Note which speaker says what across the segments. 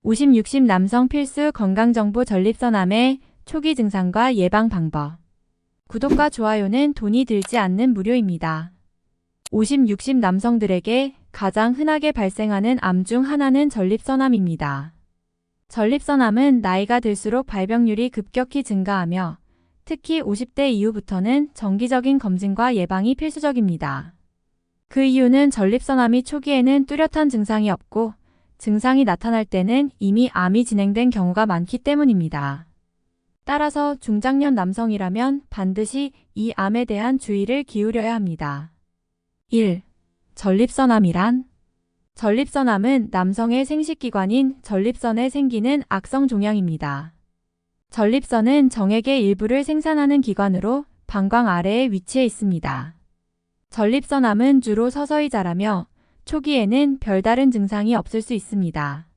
Speaker 1: 50, 60 남성 필수 건강정보 전립선암의 초기 증상과 예방 방법. 구독과 좋아요는 돈이 들지 않는 무료입니다. 50, 60 남성들에게 가장 흔하게 발생하는 암 중 하나는 전립선암입니다. 전립선암은 나이가 들수록 발병률이 급격히 증가하며 특히 50대 이후부터는 정기적인 검진과 예방이 필수적입니다. 그 이유는 전립선암이 초기에는 뚜렷한 증상이 없고 증상이 나타날 때는 이미 암이 진행된 경우가 많기 때문입니다. 따라서 중장년 남성이라면 반드시 이 암에 대한 주의를 기울여야 합니다. 1. 전립선암이란? 전립선암은 남성의 생식기관인 전립선에 생기는 악성 종양입니다. 전립선은 정액의 일부를 생산하는 기관으로 방광 아래에 위치해 있습니다. 전립선암은 주로 서서히 자라며 초기에는 별다른 증상이 없을 수 있습니다.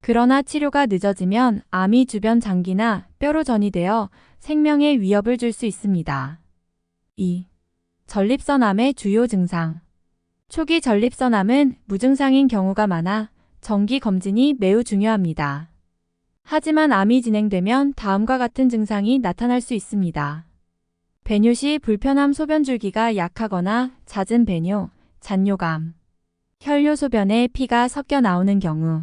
Speaker 1: 그러나 치료가 늦어지면 암이 주변 장기나 뼈로 전이되어 생명에 위협을 줄 수 있습니다. 2. 전립선암의 주요 증상. 초기 전립선암은 무증상인 경우가 많아 정기 검진이 매우 중요합니다. 하지만 암이 진행되면 다음과 같은 증상이 나타날 수 있습니다. 배뇨 시 불편함, 소변줄기가 약하거나 잦은 배뇨, 잔뇨감, 혈뇨 소변에 피가 섞여 나오는 경우,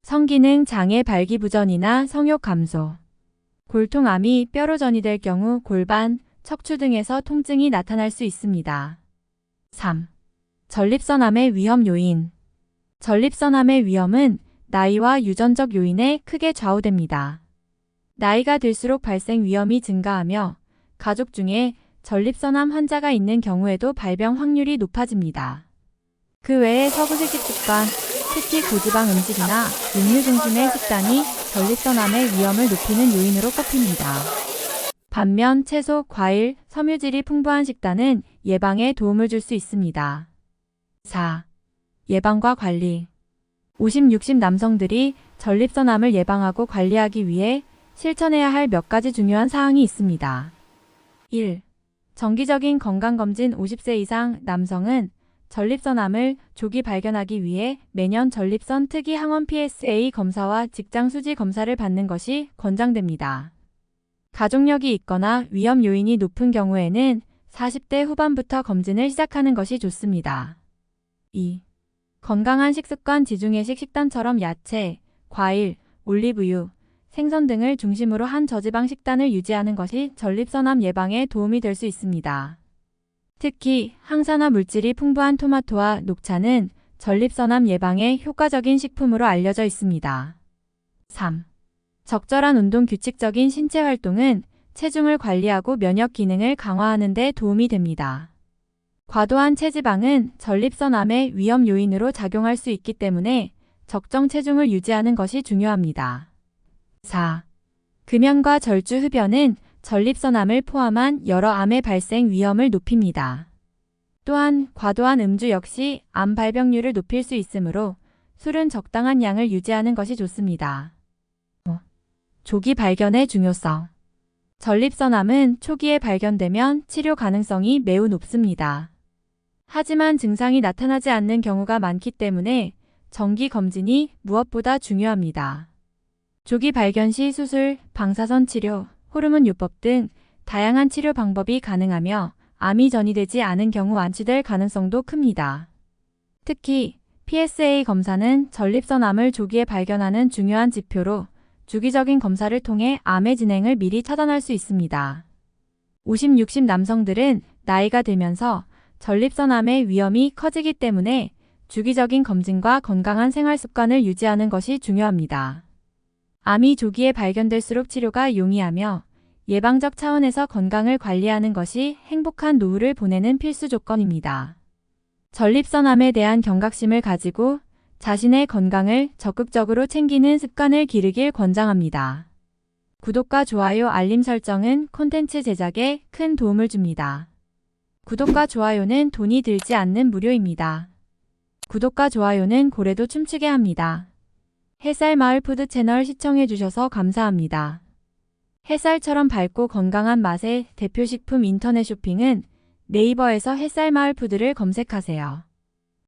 Speaker 1: 성기능 장애 발기부전이나 성욕 감소, 골통암이 뼈로 전이될 경우 골반, 척추 등에서 통증이 나타날 수 있습니다. 3. 전립선암의 위험 요인. 전립선암의 위험은 나이와 유전적 요인에 크게 좌우됩니다. 나이가 들수록 발생 위험이 증가하며 가족 중에 전립선암 환자가 있는 경우에도 발병 확률이 높아집니다. 그 외에 서구식 식습관, 특히 고지방 음식이나 육류 중심의 식단이 전립선암의 위험을 높이는 요인으로 꼽힙니다. 반면 채소, 과일, 섬유질이 풍부한 식단은 예방에 도움을 줄 수 있습니다. 4. 예방과 관리. 50, 60 남성들이 전립선암을 예방하고 관리하기 위해 실천해야 할 몇 가지 중요한 사항이 있습니다. 1. 정기적인 건강검진. 50세 이상 남성은 전립선암을 조기 발견하기 위해 매년 전립선 특이 항원 PSA 검사와 직장 수지 검사를 받는 것이 권장됩니다. 가족력이 있거나 위험 요인이 높은 경우에는 40대 후반부터 검진을 시작하는 것이 좋습니다. 2. 건강한 식습관. 지중해식 식단처럼 야채, 과일, 올리브유, 생선 등을 중심으로 한 저지방 식단을 유지하는 것이 전립선암 예방에 도움이 될 수 있습니다. 특히 항산화 물질이 풍부한 토마토와 녹차는 전립선암 예방에 효과적인 식품으로 알려져 있습니다. 3. 적절한 운동. 규칙적인 신체 활동은 체중을 관리하고 면역 기능을 강화하는 데 도움이 됩니다. 과도한 체지방은 전립선암의 위험 요인으로 작용할 수 있기 때문에 적정 체중을 유지하는 것이 중요합니다. 4. 금연과 절주 흡연은 전립선암을 포함한 여러 암의 발생 위험을 높입니다. 또한 과도한 음주 역시 암 발병률을 높일 수 있으므로 술은 적당한 양을 유지하는 것이 좋습니다. 5. 조기 발견의 중요성. 전립선암은 초기에 발견되면 치료 가능성이 매우 높습니다. 하지만 증상이 나타나지 않는 경우가 많기 때문에 정기 검진이 무엇보다 중요합니다. 조기 발견 시 수술, 방사선 치료, 호르몬 요법 등 다양한 치료 방법이 가능하며 암이 전이되지 않은 경우 완치될 가능성도 큽니다. 특히 PSA 검사는 전립선암을 조기에 발견하는 중요한 지표로 주기적인 검사를 통해 암의 진행을 미리 차단할 수 있습니다. 50, 60 남성들은 나이가 들면서 전립선암의 위험이 커지기 때문에 주기적인 검진과 건강한 생활 습관을 유지하는 것이 중요합니다. 암이 조기에 발견될수록 치료가 용이하며 예방적 차원에서 건강을 관리하는 것이 행복한 노후를 보내는 필수 조건입니다. 전립선암에 대한 경각심을 가지고 자신의 건강을 적극적으로 챙기는 습관을 기르길 권장합니다. 구독과 좋아요, 알림 설정은 콘텐츠 제작에 큰 도움을 줍니다. 구독과 좋아요는 돈이 들지 않는 무료입니다. 구독과 좋아요는 고래도 춤추게 합니다. 햇살마을푸드 채널 시청해주셔서 감사합니다. 햇살처럼 밝고 건강한 맛의 대표 식품 인터넷 쇼핑은 네이버에서 햇살마을푸드를 검색하세요.